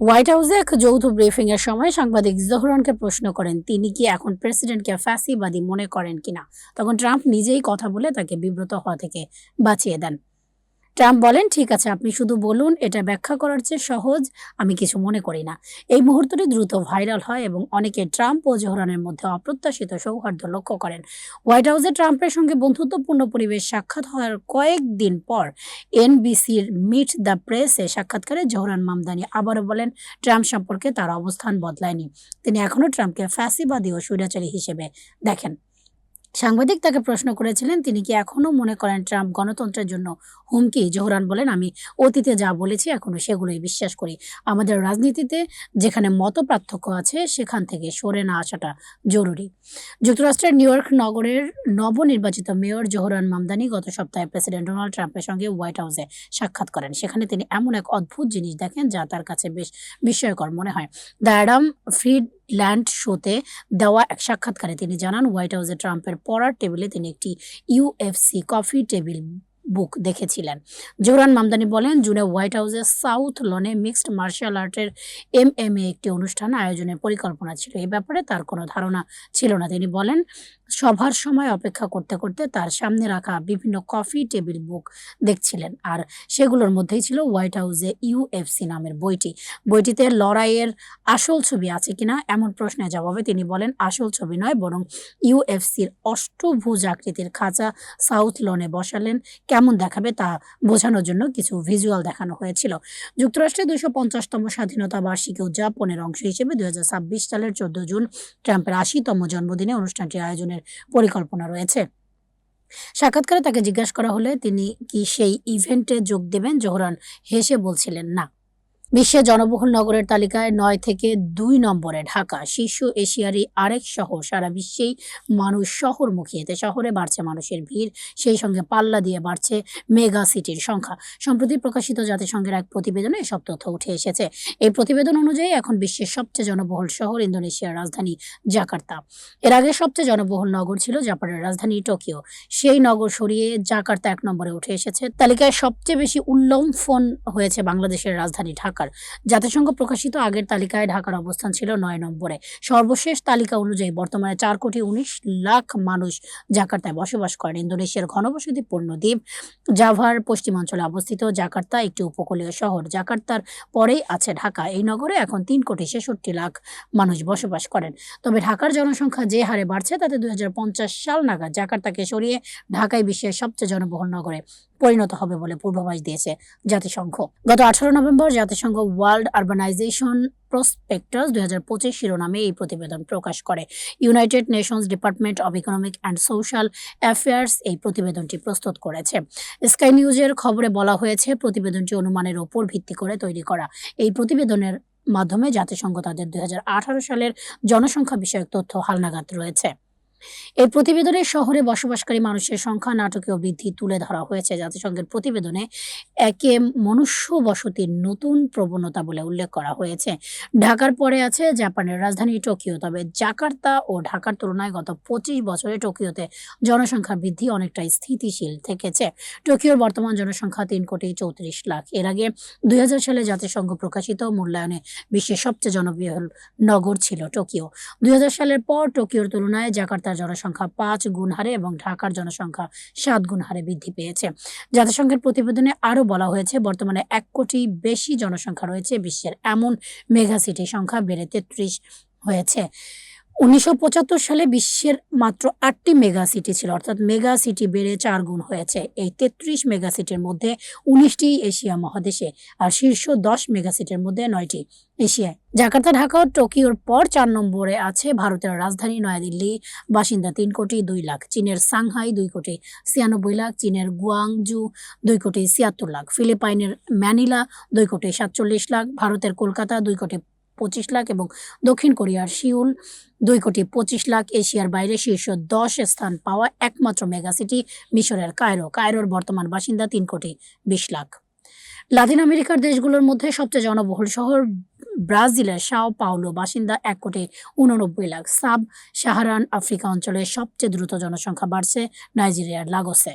White হাউসে এক যৌথ ব্রিফিং এর সময় সাংবাদিক জোহরানকে প্রশ্ন করেন তিনি কি এখন প্রেসিডেন্টকে ফ্যাসিবাদী মনে করেন কিনা। তখন ট্রাম্প নিজেই কথা বলে তাকে বিব্রত হওয়া থেকে বাঁচিয়ে দেন। ট্রাম্প বলেন, ঠিক আছে, আপনি শুধু বলুন, এটা ব্যাখ্যা করার চেয়ে সহজ আমি কিছু মনে করি না। এই মুহূর্তটি দ্রুত ভাইরাল হয় এবং অনেকে ট্রাম্প ও জোহরানের মধ্যে অপ্রত্যাশিত সৌহার্দ্য লক্ষ্য করেন। হোয়াইট হাউসে ট্রাম্পের সঙ্গে বন্ধুত্বপূর্ণ পরিবেশ সাক্ষাৎ হওয়ার কয়েকদিন পর এনবিসির মিট দ্য প্রেসে সাক্ষাৎকারে জোহরান মামদানি আবারও বলেন, ট্রাম্প সম্পর্কে তার অবস্থান বদলায়নি। তিনি এখনও ট্রাম্পকে ফ্যাসিবাদী ও স্বৈরাচারী হিসেবে দেখেন। সাংবাদিক তাকে প্রশ্ন করেছিলেন তিনি কি এখনো মনে করেন ট্রাম্প গণতন্ত্রের জন্য হুমকি। জোহরান বলেন, আমি অতীতে যা বলেছি এখনো সেগুলোই বিশ্বাস করি। আমাদের রাজনীতিতে যেখানে মত পার্থক্য আছে সেখান থেকে সরে না আসাটা জরুরি। যুক্তরাষ্ট্রের নিউ ইয়র্ক নগরের নবনির্বাচিত মেয়র জোহরান মামদানি গত সপ্তাহে প্রেসিডেন্ট ডোনাল্ড ট্রাম্পের সঙ্গে হোয়াইট হাউসে সাক্ষাৎ করেন। সেখানে তিনি এমন এক অদ্ভুত জিনিস দেখেন যা তার কাছে বেশ বিস্ময়কর মনে হয়। দ্য অ্যাডাম ফ্রিডল্যান্ড শোতে দেওয়া এক সাক্ষাৎকারে তিনি জানান, হোয়াইট হাউসে ট্রাম্পের পড়ার টেবিলে তিনি একটি ইউএফসি কফি টেবিল বুক দেখেছিলেন। জোহরান মামদানি বলেন, জুনে হোয়াইট হাউসের সাউথ লনে মিক্সড মার্শাল আর্টের এমএমএ একটি অনুষ্ঠান আয়োজনের পরিকল্পনা ছিল। এই ব্যাপারে তার কোনো ধারণা ছিল না। তিনি বলেন, সভার সময় অপেক্ষা করতে করতে তার সামনে রাখা বিভিন্ন কফি টেবিল বুক দেখছিলেন, আর সেগুলোর মধ্যেই ছিল হোয়াইট হাউসে ইউএফসি নামের বইটি। বইটিতে লড়াইয়ের আসল ছবি আছে কিনা এমন প্রশ্নের জবাবে তিনি বলেন, আসল ছবি নয়, বরং ইউএফসির অষ্টভুজ আকৃতির খাঁচা সাউথ লনে বসালেন কেমন দেখাবে তা বোঝানোর জন্য কিছু ভিজুয়াল দেখানো হয়েছিল। যুক্তরাষ্ট্রের 250তম স্বাধীনতা বার্ষিকী উদযাপনের অংশ হিসেবে 2026 সালের 14 জুন ট্রাম্পের 80তম জন্মদিনে অনুষ্ঠানটি আয়োজনের পরিকল্পনা রয়েছে। সাক্ষাৎকারে তাকে জিজ্ঞাসা করা হলে তিনি কি সেই ইভেন্টে যোগ দেবেন, জোহরান হেসে বলছিলেন, না। বিশ্বের জনবহুল নগরের তালিকায় 9 থেকে 2 নম্বরে ঢাকা, শীর্ষ এশিয়ারই আরেক শহর। সারা বিশ্বেই মানুষ শহরমুখী, এতে শহরে বাড়ছে মানুষের ভিড়, সেই সঙ্গে পাল্লা দিয়ে বাড়ছে মেগা সিটির সংখ্যা। সম্প্রতি প্রকাশিত জাতিসংঘের এক প্রতিবেদনে এসব তথ্য উঠে এসেছে। এই প্রতিবেদন অনুযায়ী এখন বিশ্বের সবচেয়ে জনবহুল শহর ইন্দোনেশিয়ার রাজধানী জাকার্তা। এর আগে সবচেয়ে জনবহুল নগর ছিল জাপানের রাজধানী টোকিও। সেই নগর সরিয়ে জাকার্তা 1 নম্বরে উঠে এসেছে। তালিকায় সবচেয়ে বেশি উল্লম্ফন হয়েছে বাংলাদেশের রাজধানী ঢাকা। জাতিসংঘ প্রকাশিত আগের তালিকায় ঢাকার অবস্থান ছিল 9 নম্বরে। সর্বশেষ তালিকা অনুযায়ী বর্তমানে 4,19,00,000 মানুষ জাকার্তায় বসবাস করেন। ইন্দোনেশিয়ার ঘনবসতিপূর্ণ দ্বীপ জাভার পশ্চিমাঞ্চলে অবস্থিত জাকার্তা একটি উপকূলীয় শহর। জাকার্তার পরেই আছে ঢাকা। এই নগরে এখন 3,66,00,000 মানুষ বসবাস করেন। তবে ঢাকার জনসংখ্যা যে হারে বাড়ছে তাতে 2050 সাল নাগাদ জাকার্তাকে সরিয়ে ঢাকাই বিশ্বের সবচেয়ে জনবহুল নগরে পরিণত হবে বলে পূর্বাভাস দিয়েছে জাতিসংঘ। গত 18 নভেম্বর জাতিসংঘ ওয়ার্ল্ড আরবানাইজেশন প্রসপেক্টাস 2025 শিরোনামে এই প্রতিবেদন প্রকাশ করে। United Nations department of economic and social affairs এই প্রতিবেদনটি প্রস্তুত করেছে। স্কাই নিউজের খবরে বলা হয়েছে, প্রতিবেদনটি অনুমানের ওপর ভিত্তি করে তৈরি করা। এই প্রতিবেদনের মাধ্যমে জাতিসংঘ তাদের 2018 সালের জনসংখ্যা বিষয়ক তথ্য হালনাগাদ রয়েছে। এই প্রতিবেদনে শহরে বসবাসকারী মানুষের সংখ্যা নাটকীয় বৃদ্ধি তুলে ধরা হয়েছে। জাতিসংঘের প্রতিবেদনে একে মনুষ্য বসতির নতুন প্রবণতা বলে উল্লেখ করা হয়েছে। ঢাকার পরে আছে জাপানের রাজধানী টোকিও। তবে জাকার্তা ও ঢাকার তুলনায় গত 25 বছরে টোকিওতে জনসংখ্যার বৃদ্ধি অনেকটাই স্থিতিশীল থেকেছে। টোকিওর বর্তমান জনসংখ্যা 3,34,00,000। এর আগে 2000 সালে জাতিসংঘ প্রকাশিত মূল্যায়নে বিশ্বের সবচেয়ে জনবহুল নগর ছিল টোকিও। 2000 সালের পর টোকিওর তুলনায় জাকার্তার জনসংখ্যা 5 গুণ হারে এবং ঢাকার জনসংখ্যা 7 গুণ হারে বৃদ্ধি পেয়েছে। জাতিসংঘের প্রতিবেদনে আরও বলা হয়েছে, বর্তমানে 1 কোটি বেশি জনসংখ্যা রয়েছে বিশ্বের। এমন মেগা সিটির সংখ্যা বেড়ে 33 হয়েছে। 1975 সালে বিশ্বের মাত্র 8টি মেগা সিটি ছিল, অর্থাৎ মেগা সিটি বেড়ে 4 গুণ হয়েছে। এই 33 মেগা সিটির মধ্যে 19টি এশিয়া মহাদেশে, আর শীর্ষ 10 মেগা সিটির মধ্যে 9টি এশিয়ায়। জাকার্তা, ঢাকা ও টোকিওর পর 4 নম্বরে আছে ভারতের রাজধানী নয়াদিল্লি, বাসিন্দা 3,02,00,000। চীনের সাংহাই 2,96,00,000, চীনের গুয়াংজু 2,76,00,000, ফিলিপাইনের ম্যানিলা 2,47,00,000, ভারতের কলকাতা 2,25,00,000 এবং দক্ষিণ কোরিয়ার সিউল 2,25,00,000। এশিয়ার বাইরে শীর্ষ 10 স্থান পাওয়া একমাত্র মেগাসিটি মিশরের কায়রোর বর্তমান বাসিন্দা 3,20,00,000। লাতিন আমেরিকার দেশগুলোর মধ্যে সবচেয়ে জনবহুল শহর ব্রাজিলের সাও পাওলো, বাসিন্দা 1,89,00,000। সাব সাহারান আফ্রিকা অঞ্চলে সবচেয়ে দ্রুত জনসংখ্যা বাড়ছে নাইজেরিয়ার লাগোসে।